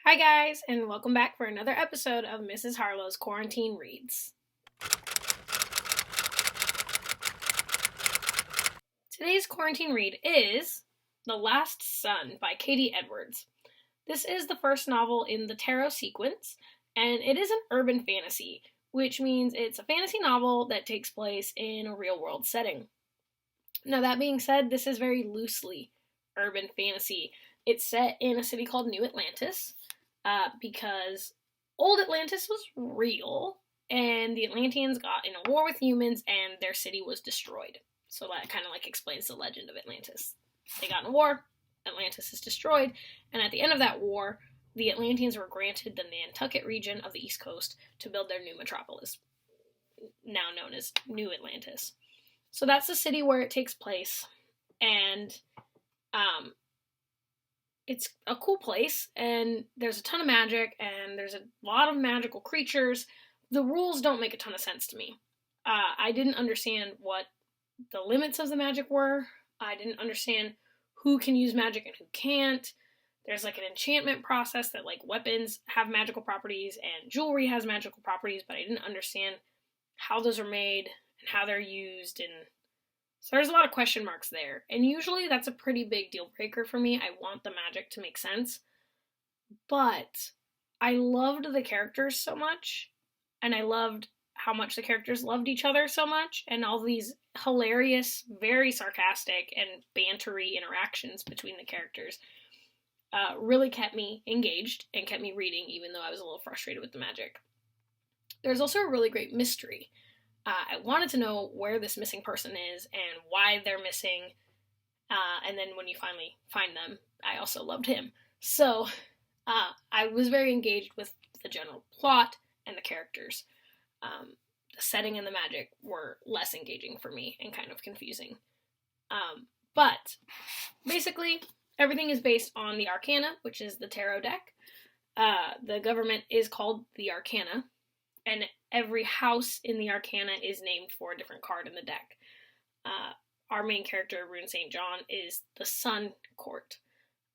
Hi guys, and welcome back for another episode of Mrs. Harlow's Quarantine Reads. Today's quarantine read is The Last Sun by Katie Edwards. This is the first novel in the Tarot sequence, and it is an urban fantasy, which means it's a fantasy novel that takes place in a real-world setting. Now, that being said, this is very loosely urban fantasy. It's set in a city called New Atlantis, because old Atlantis was real, and the Atlanteans got in a war with humans, and their city was destroyed. So that kind of explains the legend of Atlantis. They got in a war, Atlantis is destroyed, and at the end of that war, the Atlanteans were granted the Nantucket region of the East Coast to build their new metropolis, now known as New Atlantis. So that's the city where it takes place, and it's a cool place, and there's a ton of magic, and there's a lot of magical creatures. The rules don't make a ton of sense to me. I didn't understand what the limits of the magic were. I didn't understand who can use magic and who can't. There's an enchantment process that weapons have magical properties and jewelry has magical properties, but I didn't understand how those are made and how they're used, and so there's a lot of question marks there. And usually that's a pretty big deal breaker for me. I want the magic to make sense. But I loved the characters so much, and I loved how much the characters loved each other so much, and all these hilarious, very sarcastic, and bantery interactions between the characters really kept me engaged and kept me reading, even though I was a little frustrated with the magic. There's also a really great mystery. I wanted to know where this missing person is and why they're missing, and then when you finally find them, I also loved him. So I was very engaged with the general plot and the characters. The setting and the magic were less engaging for me and kind of confusing. But basically, everything is based on the Arcana, which is the tarot deck. The government is called the Arcana, and every house in the Arcana is named for a different card in the deck. Our main character, Rune St. John, is the Sun Court.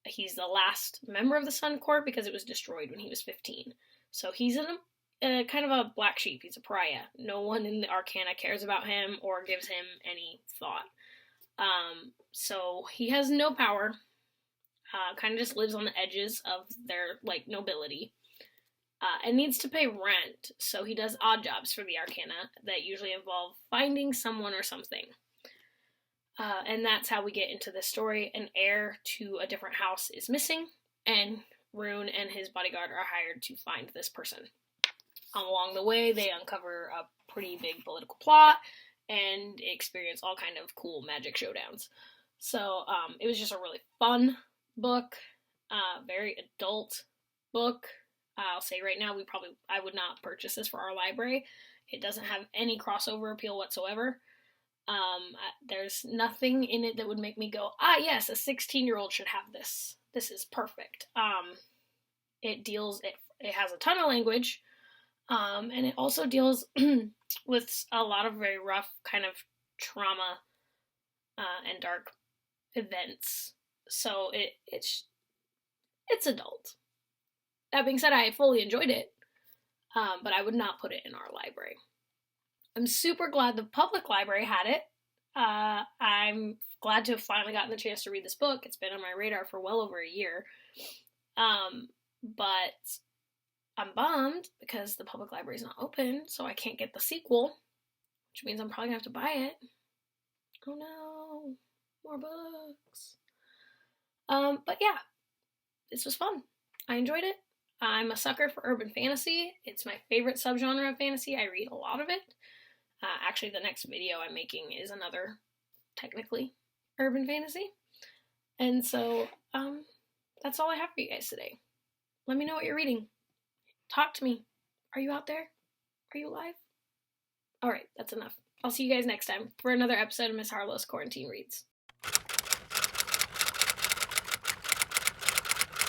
He's the last member of the Sun Court because it was destroyed when he was 15. So he's in kind of a black sheep. He's a pariah. No one in the Arcana cares about him or gives him any thought. So he has no power. Kind of just lives on the edges of their nobility. And needs to pay rent, so he does odd jobs for the Arcana that usually involve finding someone or something. And that's how we get into this story. An heir to a different house is missing, and Rune and his bodyguard are hired to find this person. Along the way, they uncover a pretty big political plot and experience all kind of cool magic showdowns. So it was just a really fun book, very adult book. I'll say right now, I would not purchase this for our library. It doesn't have any crossover appeal whatsoever. There's nothing in it that would make me go, yes, a 16-year-old should have this. This is perfect. It has a ton of language, and it also deals with a lot of very rough kind of trauma and dark events. So it's adult. That being said, I fully enjoyed it, but I would not put it in our library. I'm super glad the public library had it. I'm glad to have finally gotten the chance to read this book. It's been on my radar for well over a year. But I'm bummed because the public library is not open, so I can't get the sequel, which means I'm probably going to have to buy it. Oh no, more books. But yeah, this was fun. I enjoyed it. I'm a sucker for urban fantasy. It's my favorite subgenre of fantasy. I read a lot of it. Actually, the next video I'm making is another, technically, urban fantasy. And so, that's all I have for you guys today. Let me know what you're reading. Talk to me. Are you out there? Are you alive? Alright, that's enough. I'll see you guys next time for another episode of Miss Harlow's Quarantine Reads.